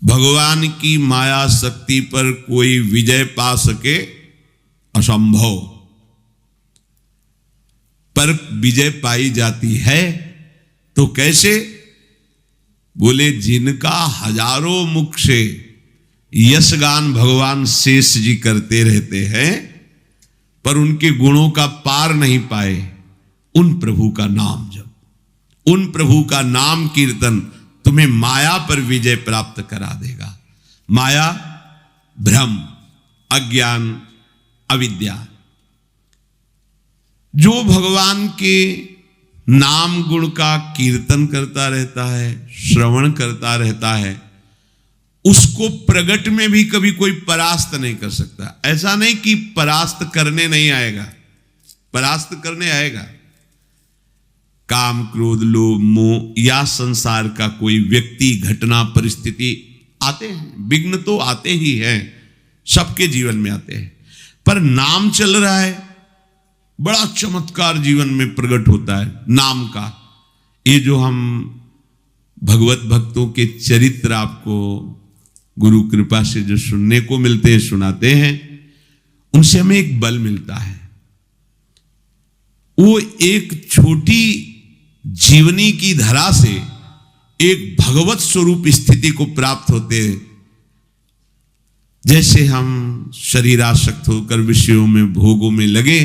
भगवान की माया शक्ति पर कोई विजय पा सके असंभव, पर विजय पाई जाती है तो कैसे? बोले जिनका हजारों मुख से यशगान भगवान शेष जी करते रहते हैं पर उनके गुणों का पार नहीं पाए, उन प्रभु का नाम जप, उन प्रभु का नाम कीर्तन तुम्हें माया पर विजय प्राप्त करा देगा। माया भ्रम, अज्ञान, अविद्या। जो भगवान के नाम गुण का कीर्तन करता रहता है, श्रवण करता रहता है, उसको प्रगट में भी कभी कोई परास्त नहीं कर सकता। ऐसा नहीं कि परास्त करने नहीं आएगा, परास्त करने आएगा। काम, क्रोध, लोभ, मोह या संसार का कोई व्यक्ति, घटना, परिस्थिति आते हैं, विघ्न तो आते ही हैं, सबके जीवन में आते हैं। पर नाम चल रहा है, बड़ा चमत्कार जीवन में प्रकट होता है नाम का। ये जो हम भगवत भक्तों के चरित्र आपको गुरु कृपा से जो सुनने को मिलते हैं, सुनाते हैं, उनसे हमें एक बल मिलता है। वो एक छोटी जीवनी की धरा से एक भगवत स्वरूप स्थिति को प्राप्त होते हैं। जैसे हम शरीरासक्त होकर विषयों में, भोगों में लगे,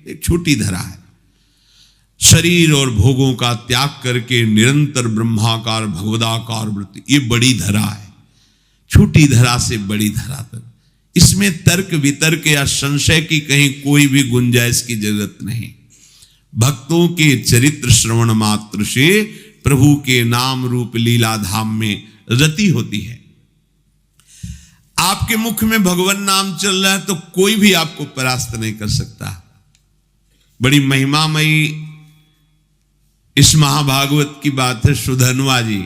एक छोटी धरा है। शरीर और भोगों का त्याग करके निरंतर ब्रह्माकार भगवदाकार वृत्ति, ये बड़ी धरा है। छोटी धरा से बड़ी धरा तक, इसमें तर्क वितर्क या संशय की कहीं कोई भी गुंजाइश की जरूरत नहीं। भक्तों के चरित्र श्रवण मात्र से प्रभु के नाम रूप लीला धाम में रति होती है। आपके मुख में भगवान नाम चल रहा है तो कोई भी आपको परास्त नहीं कर सकता। बड़ी महिमामयी इस महाभागवत की बात है। सुधन्वा जी,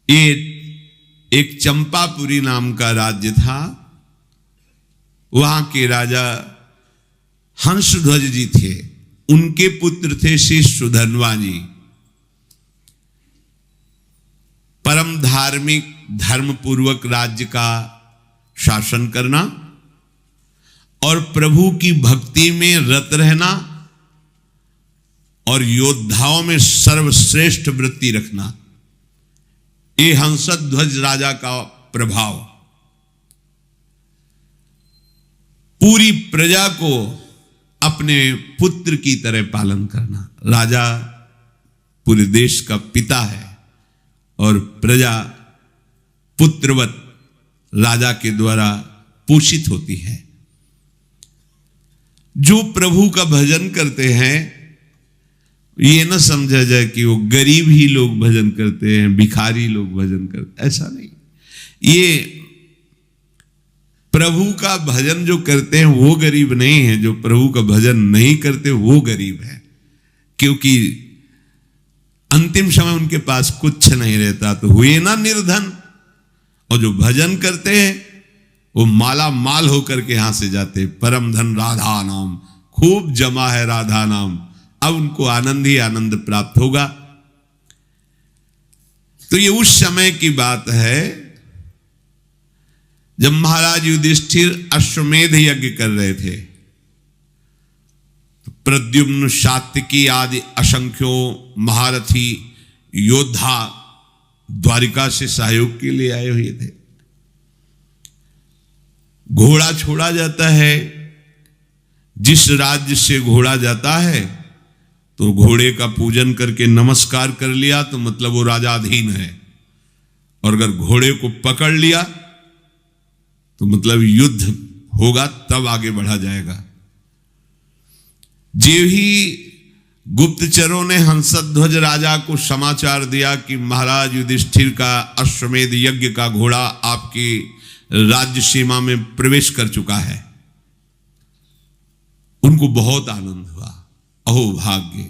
ये एक चंपापुरी नाम का राज्य था। वहां के राजा हंसध्वज जी थे, उनके पुत्र थे श्री सुधन्वा जी। परम धार्मिक, धर्म पूर्वक राज्य का शासन करना और प्रभु की भक्ति में रत रहना और योद्धाओं में सर्वश्रेष्ठ वृत्ति रखना, ये हंसध्वज राजा का प्रभाव। पूरी प्रजा को अपने पुत्र की तरह पालन करना। राजा पूरे देश का पिता है और प्रजा पुत्रवत राजा के द्वारा पोषित होती है। जो प्रभु का भजन करते हैं, ये न समझा जाए कि वो गरीब ही लोग भजन करते हैं, भिखारी लोग भजन करते, ऐसा नहीं। ये प्रभु का भजन जो करते हैं वो गरीब नहीं है, जो प्रभु का भजन नहीं करते वो गरीब है। क्योंकि अंतिम समय उनके पास कुछ नहीं रहता तो हुए ना निर्धन। और जो भजन करते हैं वो माला माल होकर के यहां से जाते। परम धन राधा नाम, खूब जमा है राधा नाम, अब उनको आनंद ही आनंद प्राप्त होगा। तो ये उस समय की बात है जब महाराज युधिष्ठिर अश्वमेध यज्ञ कर रहे थे। प्रद्युम्न, सात्विकी आदि असंख्यों महारथी योद्धा द्वारिका से सहयोग के लिए आए हुए थे। घोड़ा छोड़ा जाता है, जिस राज्य से घोड़ा जाता है तो घोड़े का पूजन करके नमस्कार कर लिया तो मतलब वो राजाधीन है, और अगर घोड़े को पकड़ लिया तो मतलब युद्ध होगा, तब आगे बढ़ा जाएगा। जो ही गुप्तचरों ने हंसध्वज राजा को समाचार दिया कि महाराज युधिष्ठिर का अश्वमेध यज्ञ का घोड़ा आपकी राज्य सीमा में प्रवेश कर चुका है, उनको बहुत आनंद हुआ। अहो भाग्य,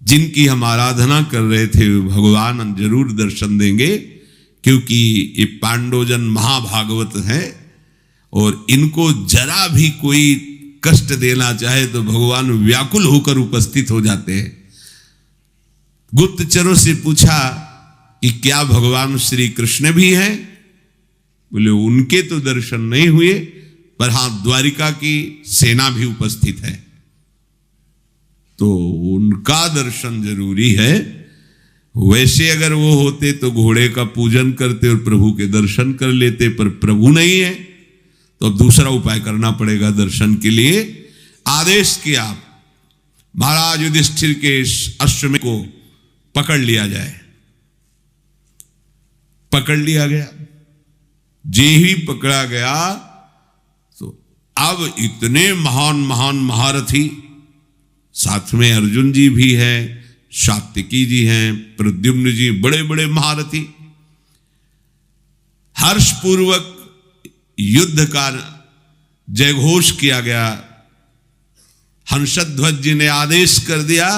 जिनकी हम आराधना कर रहे थे भगवान जरूर दर्शन देंगे, क्योंकि ये पांडवजन महाभागवत हैं और इनको जरा भी कोई कष्ट देना चाहे तो भगवान व्याकुल होकर उपस्थित हो जाते हैं। गुप्तचरों से पूछा कि क्या भगवान श्री कृष्ण भी हैं? बोले उनके तो दर्शन नहीं हुए, पर हां द्वारिका की सेना भी उपस्थित है, तो उनका दर्शन जरूरी है। वैसे अगर वो होते तो घोड़े का पूजन करते और प्रभु के दर्शन कर लेते, पर प्रभु नहीं है तो अब दूसरा उपाय करना पड़ेगा दर्शन के लिए। आदेश किया महाराज युधिष्ठिर के अश्वमेध को पकड़ लिया जाए। पकड़ लिया गया। जे ही पकड़ा गया तो अब इतने महान महान महारथी, साथ में अर्जुन जी भी हैं, सात्विकी जी हैं, प्रद्युम्न जी, बड़े बड़े महारथी। हर्षपूर्वक युद्ध का जयघोष किया गया। हंसध्वज जी ने आदेश कर दिया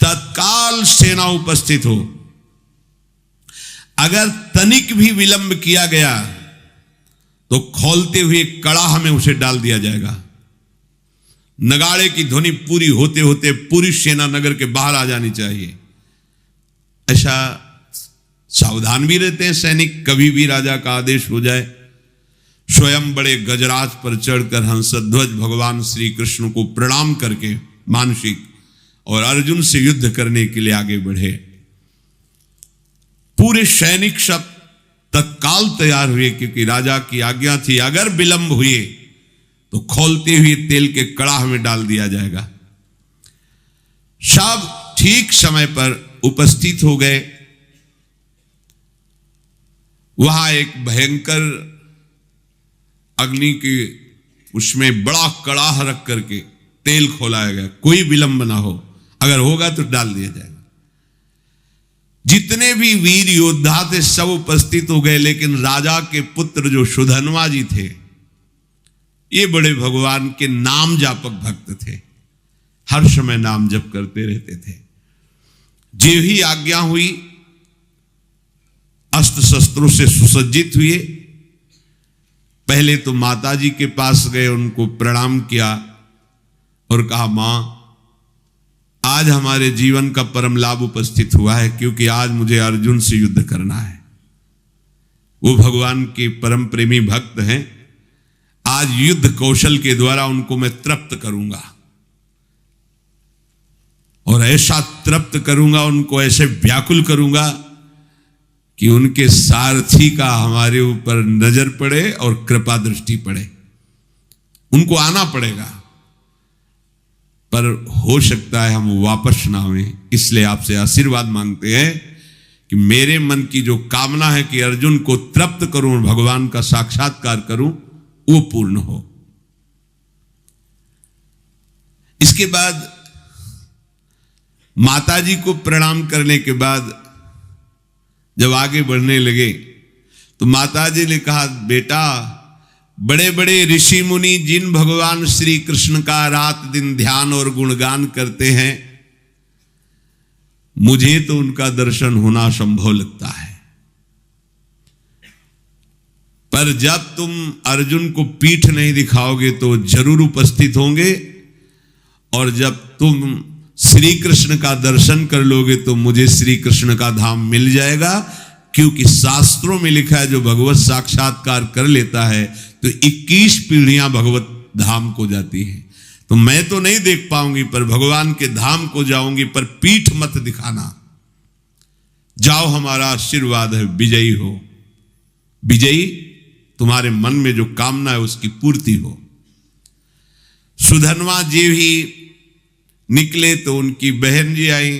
तत्काल सेना उपस्थित हो। अगर तनिक भी विलंब किया गया तो खोलते हुए कड़ाह में उसे डाल दिया जाएगा। नगाड़े की ध्वनि पूरी होते होते पूरी सेना नगर के बाहर आ जानी चाहिए। ऐसा सावधान भी रहते हैं सैनिक, कभी भी राजा का आदेश हो जाए। स्वयं बड़े गजराज पर चढ़कर हंसध्वज भगवान श्री कृष्ण को प्रणाम करके मानसिक और अर्जुन से युद्ध करने के लिए आगे बढ़े। पूरे सैनिक सब तत्काल तैयार हुए, क्योंकि राजा की आज्ञा थी अगर विलंब हुए तो खोलते हुए तेल के कड़ाह में डाल दिया जाएगा। सब ठीक समय पर उपस्थित हो गए। वहां एक भयंकर अग्नि के उसमें बड़ा कड़ाह रख करके तेल खोलाया गया, कोई विलंब ना हो, अगर होगा तो डाल दिया जाएगा। जितने भी वीर योद्धा थे सब उपस्थित हो गए, लेकिन राजा के पुत्र जो सुधन्वा जी थे, ये बड़े भगवान के नाम जापक भक्त थे, हर समय नाम जप करते रहते थे। जे ही आज्ञा हुई अस्त्र शस्त्रों से सुसज्जित हुए। पहले तो माता जी के पास गए, उनको प्रणाम किया और कहा मां आज हमारे जीवन का परम लाभ उपस्थित हुआ है, क्योंकि आज मुझे अर्जुन से युद्ध करना है। वो भगवान के परम प्रेमी भक्त हैं। आज युद्ध कौशल के द्वारा उनको मैं तृप्त करूंगा, और ऐसा तृप्त करूंगा, उनको ऐसे व्याकुल करूंगा कि उनके सारथी का हमारे ऊपर नजर पड़े और कृपा दृष्टि पड़े। उनको आना पड़ेगा, पर हो सकता है हम वापस ना हुए। इसलिए आपसे आशीर्वाद मांगते हैं कि मेरे मन की जो कामना है कि अर्जुन को तृप्त करूं और भगवान का साक्षात्कार करूं, वो पूर्ण हो। इसके बाद माताजी को प्रणाम करने के बाद जब आगे बढ़ने लगे तो माताजी ने कहा बेटा, बड़े बड़े ऋषि मुनि जिन भगवान श्री कृष्ण का रात दिन ध्यान और गुणगान करते हैं, मुझे तो उनका दर्शन होना संभव लगता है। पर जब तुम अर्जुन को पीठ नहीं दिखाओगे तो जरूर उपस्थित होंगे, और जब तुम श्री कृष्ण का दर्शन कर लोगे तो मुझे श्री कृष्ण का धाम मिल जाएगा। क्योंकि शास्त्रों में लिखा है जो भगवत साक्षात्कार कर लेता है तो 21 पीढ़ियां भगवत धाम को जाती हैं। तो मैं तो नहीं देख पाऊंगी, पर भगवान के धाम को जाऊंगी, पर पीठ मत दिखाना। जाओ, हमारा आशीर्वाद है, विजयी हो। विजयी तुम्हारे मन में जो कामना है उसकी पूर्ति हो। सुधन्वा जी भी निकले तो उनकी बहन जी आई,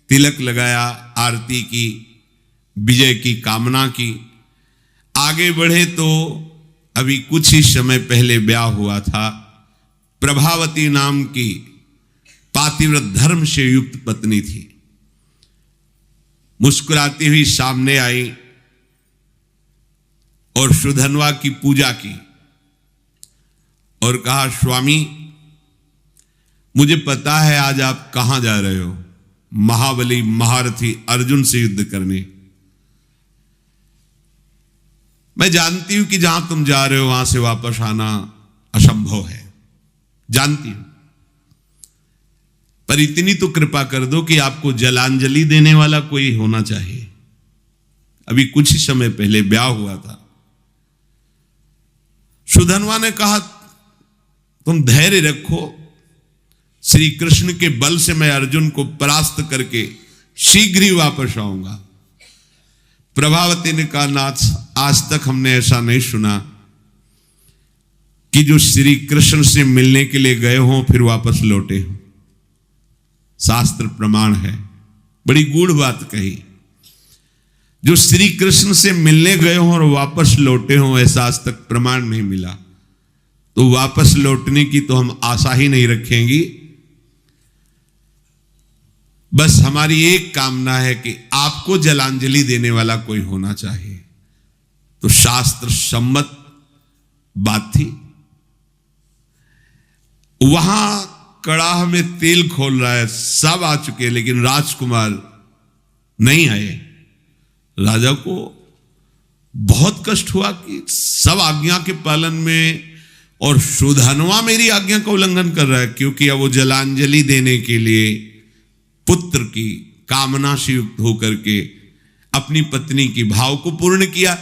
तिलक लगाया, आरती की, विजय की कामना की। आगे बढ़े तो अभी कुछ ही समय पहले ब्याह हुआ था। प्रभावती नाम की पातिव्रत धर्म से युक्त पत्नी थी। मुस्कुराती हुई सामने आई और सुधन्वा की पूजा की और कहा, स्वामी मुझे पता है आज आप कहां जा रहे हो, महाबली महारथी अर्जुन से युद्ध करने। मैं जानती हूं कि जहां तुम जा रहे हो वहां से वापस आना असंभव है, जानती हूं, पर इतनी तो कृपा कर दो कि आपको जलांजलि देने वाला कोई होना चाहिए। अभी कुछ ही समय पहले ब्याह हुआ था। सुधन्वा ने कहा तुम धैर्य रखो, श्री कृष्ण के बल से मैं अर्जुन को परास्त करके शीघ्र ही वापस आऊंगा। प्रभावती ने कहा नाथ, आज तक हमने ऐसा नहीं सुना कि जो श्री कृष्ण से मिलने के लिए गए हों फिर वापस लौटे हों। शास्त्र प्रमाण है, बड़ी गूढ़ बात कही। जो श्री कृष्ण से मिलने गए हों और वापस लौटे हों, ऐसा आज तक प्रमाण नहीं मिला। तो वापस लौटने की तो हम आशा ही नहीं रखेंगी। बस हमारी एक कामना है कि आपको जलांजलि देने वाला कोई होना चाहिए। तो शास्त्र सम्मत बात थी। वहां कड़ाह में तेल खोल रहा है, सब आ चुके, लेकिन राजकुमार नहीं आए। राजा को बहुत कष्ट हुआ कि सब आज्ञा के पालन में और सुधन्वा मेरी आज्ञा का उल्लंघन कर रहा है, क्योंकि अब वो जलांजलि देने के लिए पुत्र की कामना से युक्त होकर के अपनी पत्नी की भाव को पूर्ण किया।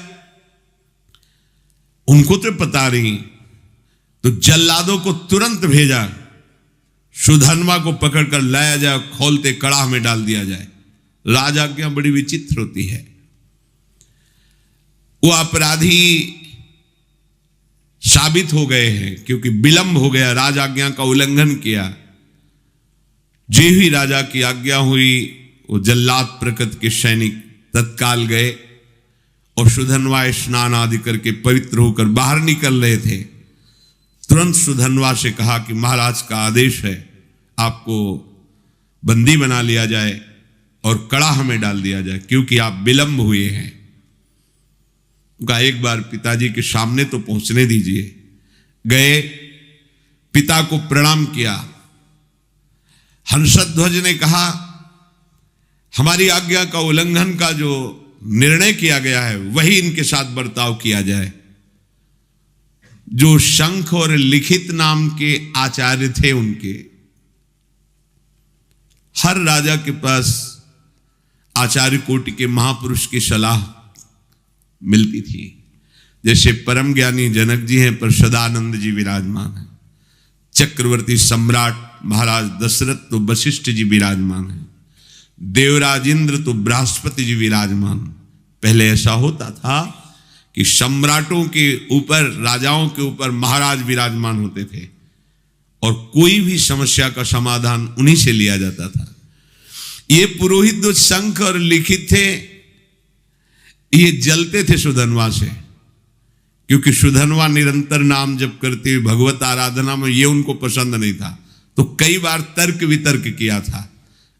उनको तो पता नहीं, तो जल्लादों को तुरंत भेजा, सुधन्वा को पकड़कर लाया जाए, खोलते कड़ाह में डाल दिया जाए। राजाज्ञा बड़ी विचित्र होती है। वो अपराधी साबित हो गए हैं क्योंकि विलंब हो गया, राजाज्ञा का उल्लंघन किया। जे ही राजा की आज्ञा हुई, वो जल्लाद प्रकृति के सैनिक तत्काल गए और सुधन्वा स्नान आदि करके पवित्र होकर बाहर निकल रहे थे। तुरंत सुधन्वा से कहा कि महाराज का आदेश है, आपको बंदी बना लिया जाए और कड़ाह में डाल दिया जाए, क्योंकि आप विलंब हुए हैं। उनका एक बार पिताजी के सामने तो पहुंचने दीजिए। गए, पिता को प्रणाम किया। हंसध्वज ने कहा हमारी आज्ञा का उल्लंघन का जो निर्णय किया गया है वही इनके साथ बर्ताव किया जाए। जो शंख और लिखित नाम के आचार्य थे, उनके हर राजा के पास आचार्य कोटि के महापुरुष की सलाह मिलती थी। जैसे परम ज्ञानी जनक जी हैं, पर सदानंद जी विराजमान हैं। चक्रवर्ती सम्राट महाराज दशरथ तो वशिष्ठ जी विराजमान हैं। देवराज इंद्र तो बृहस्पति जी विराजमान। पहले ऐसा होता था कि सम्राटों के ऊपर, राजाओं के ऊपर महाराज विराजमान होते थे और कोई भी समस्या का समाधान उन्हीं से लिया जाता था। ये पुरोहित जो शंख और लिखित थे, ये जलते थे सुधन्वा से, क्योंकि सुधन्वा निरंतर नाम जप करते हुए भगवत आराधना में, ये उनको पसंद नहीं था। तो कई बार तर्क वितर्क किया था।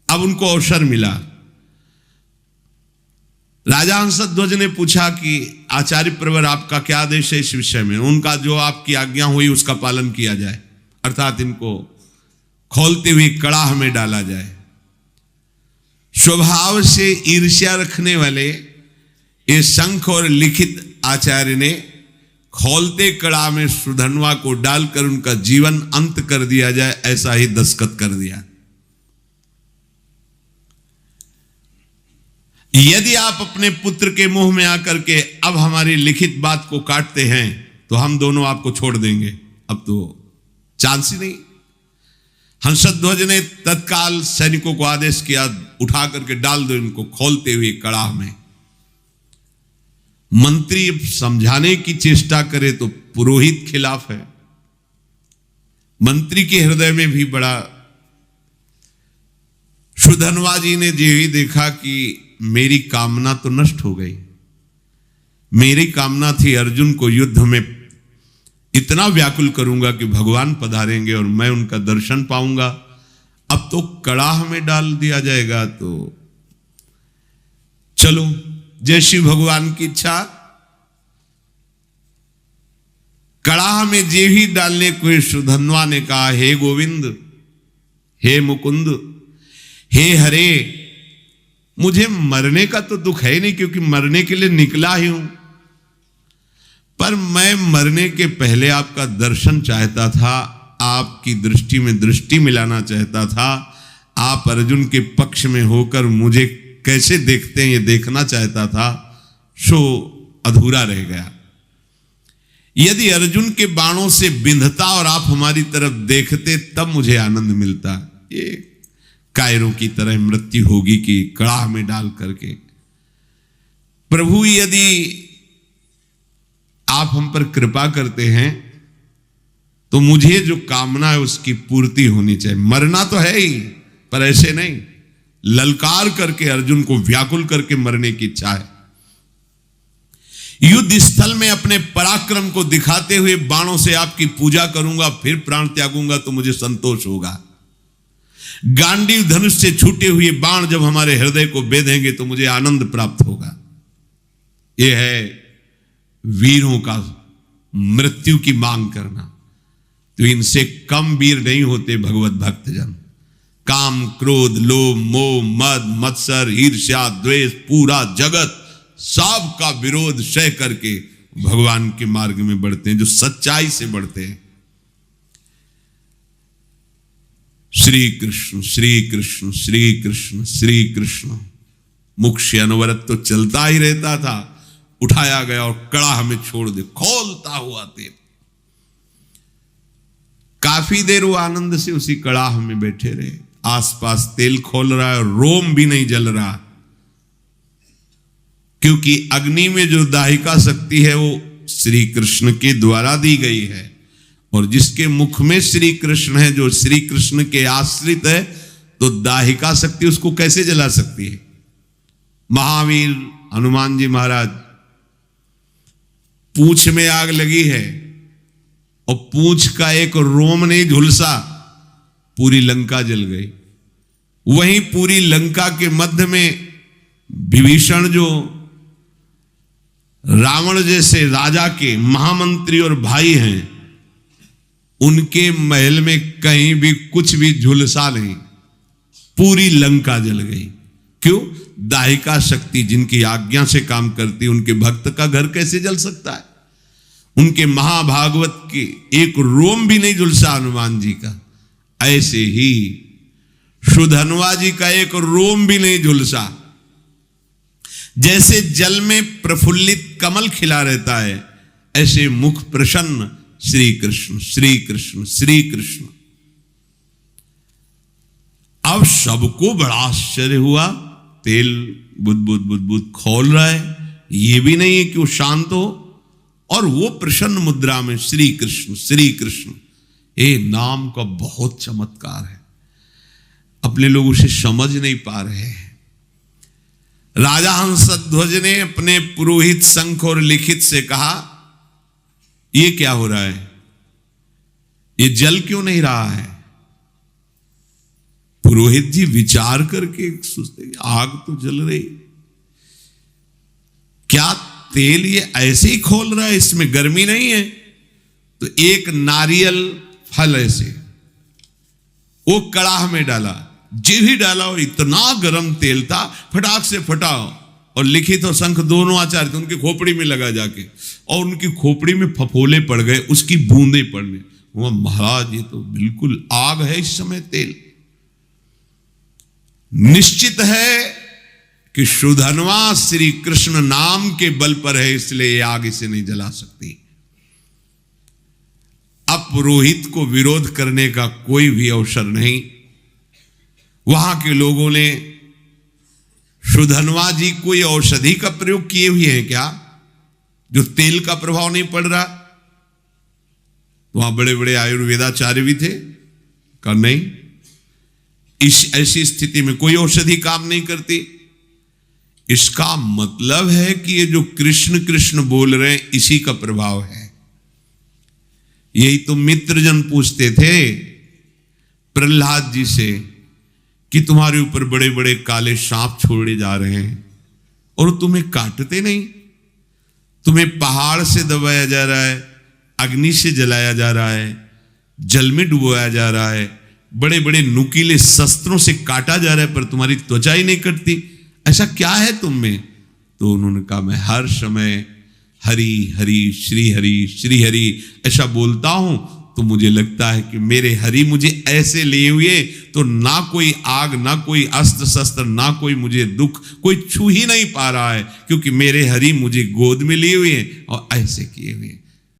अब उनको अवसर मिला। राजा हंसध्वज ने पूछा कि आचार्य प्रवर आपका क्या आदेश है इस विषय में। उनका जो आपकी आज्ञा हुई उसका पालन किया जाए, अर्थात इनको खोलते हुए कड़ाह में डाला जाए। स्वभाव से ईर्ष्या रखने वाले ये शंख और लिखित आचार्य ने खोलते कड़ाह में सुधन्वा को डालकर उनका जीवन अंत कर दिया जाए, ऐसा ही दस्तखत कर दिया। यदि आप अपने पुत्र के मुंह में आकर के अब हमारी लिखित बात को काटते हैं तो हम दोनों आपको छोड़ देंगे, अब तो चांस ही नहीं। हंसध्वज ने तत्काल सैनिकों को आदेश किया, उठा करके डाल दो इनको खोलते हुए कड़ाह में। मंत्री समझाने की चेष्टा करे तो पुरोहित खिलाफ है। मंत्री के हृदय में भी बड़ा। सुधन्वा जी ने जो ही देखा कि मेरी कामना तो नष्ट हो गई। मेरी कामना थी अर्जुन को युद्ध में इतना व्याकुल करूंगा कि भगवान पधारेंगे और मैं उनका दर्शन पाऊंगा। अब तो कड़ाह में डाल दिया जाएगा, तो चलो जैसी भगवान की इच्छा। कड़ाह में जे ही डालने को सुधन्वा ने कहा, हे गोविंद, हे मुकुंद, हे हरे, मुझे मरने का तो दुख है नहीं, क्योंकि मरने के लिए निकला ही हूं, पर मैं मरने के पहले आपका दर्शन चाहता था, आपकी दृष्टि में दृष्टि मिलाना चाहता था। आप अर्जुन के पक्ष में होकर मुझे कैसे देखते हैं ये देखना चाहता था। सो अधूरा रह गया। यदि अर्जुन के बाणों से बिंधता और आप हमारी तरफ देखते तब मुझे आनंद मिलता। ये कायरों की तरह मृत्यु होगी कि कड़ाह में डाल करके। प्रभु यदि आप हम पर कृपा करते हैं तो मुझे जो कामना है उसकी पूर्ति होनी चाहिए। मरना तो है ही, पर ऐसे नहीं, ललकार करके अर्जुन को व्याकुल करके मरने की इच्छा है। युद्ध स्थल में अपने पराक्रम को दिखाते हुए बाणों से आपकी पूजा करूंगा, फिर प्राण त्यागूंगा तो मुझे संतोष होगा। गांडीव धनुष से छूटे हुए बाण जब हमारे हृदय को बेधेंगे तो मुझे आनंद प्राप्त होगा। यह है वीरों का मृत्यु की मांग करना। तो इनसे कम वीर नहीं होते भगवत भक्तजन। काम, क्रोध, लोभ, मोह, मद, मत्सर, ईर्ष्या, द्वेष, पूरा जगत सब का विरोध सह करके भगवान के मार्ग में बढ़ते हैं, जो सच्चाई से बढ़ते हैं। श्री कृष्ण श्री कृष्ण श्री कृष्ण श्री कृष्ण। मुख से अनवरत तो चलता ही रहता था, उठाया गया और कड़ाह में छोड़ दे, खोलता हुआ तेल। काफी देर वो आनंद से उसी कड़ाह में बैठे रहे। आसपास तेल खोल रहा है, रोम भी नहीं जल रहा, क्योंकि अग्नि में जो दाहिका शक्ति है वो श्री कृष्ण के द्वारा दी गई है। और जिसके मुख में श्री कृष्ण है, जो श्री कृष्ण के आश्रित है, तो दाहिका शक्ति उसको कैसे जला सकती है? महावीर हनुमान जी महाराज, पूंछ में आग लगी है और पूंछ का एक रोम नहीं झुलसा, पूरी लंका जल गई। वहीं पूरी लंका के मध्य में विभीषण, जो रावण जैसे राजा के महामंत्री और भाई हैं, उनके महल में कहीं भी कुछ भी झुलसा नहीं, पूरी लंका जल गई। क्यों? दाहिका शक्ति जिनकी आज्ञा से काम करती, उनके भक्त का घर कैसे जल सकता है? उनके महाभागवत के एक रोम भी नहीं झुलसा हनुमान जी का। ऐसे ही सुधनवा जी का एक रोम भी नहीं झुलसा। जैसे जल में प्रफुल्लित कमल खिला रहता है, ऐसे मुख प्रसन्न श्री कृष्ण श्री कृष्ण श्री कृष्ण। अब सबको बड़ा आश्चर्य हुआ, तेल बुदबुद बुदबुद खोल रहा है, ये भी नहीं है कि वो शांत हो, और वो प्रसन्न मुद्रा में श्री कृष्ण श्री कृष्ण। ये नाम का बहुत चमत्कार है, अपने लोग उसे समझ नहीं पा रहे हैं। राजा हंसध्वज ने अपने पुरोहित शंख और लिखित से कहा, ये क्या हो रहा है? ये जल क्यों नहीं रहा है? पुरोहित जी विचार करके सोचते, आग तो जल रही, क्या तेल ये ऐसे ही खोल रहा है, इसमें गर्मी नहीं है? तो एक नारियल फल ऐसे वो कड़ाह में डाला, जी भी डाला, और इतना गर्म तेल था, फटाक से फटा, और लिखित और शंख दोनों आचार्य थे, उनकी खोपड़ी में लगा जाके, और उनकी खोपड़ी में फफोले पड़ गए, उसकी बूंदें पड़ने। वो महाराज, ये तो बिल्कुल आग है इस समय तेल। निश्चित है कि सुधनवा श्री कृष्ण नाम के बल पर है, इसलिए ये आग इसे नहीं जला सकती। अब पुरोहित को विरोध करने का कोई भी अवसर नहीं। वहां के लोगों ने सुधनवा जी कोई औषधि का प्रयोग किए हुए हैं क्या, जो तेल का प्रभाव नहीं पड़ रहा? वहां बड़े बड़े आयुर्वेदाचार्य भी थे, कहा नहीं, इस ऐसी स्थिति में कोई औषधि काम नहीं करती। इसका मतलब है कि ये जो कृष्ण कृष्ण बोल रहे हैं, इसी का प्रभाव है। यही तो मित्रजन पूछते थे प्रहलाद जी से कि तुम्हारे ऊपर बड़े बड़े काले सांप छोड़े जा रहे हैं और तुम्हें काटते नहीं, तुम्हें पहाड़ से दबाया जा रहा है, अग्नि से जलाया जा रहा है, जल में डुबोया जा रहा है, बड़े बड़े नुकीले शस्त्रों से काटा जा रहा है, पर तुम्हारी त्वचा ही नहीं कटती, ऐसा क्या है तुम में? तो उन्होंने कहा, मैं हर समय हरि हरि श्री हरि ऐसा बोलता हूं, तो मुझे लगता है कि मेरे हरि मुझे ऐसे लिए हुए तो ना कोई आग, ना कोई अस्त्र शस्त्र, ना कोई मुझे दुख, कोई छू ही नहीं पा रहा है, क्योंकि मेरे हरि मुझे गोद में लिए हुए हैं और ऐसे किए हुए हैं।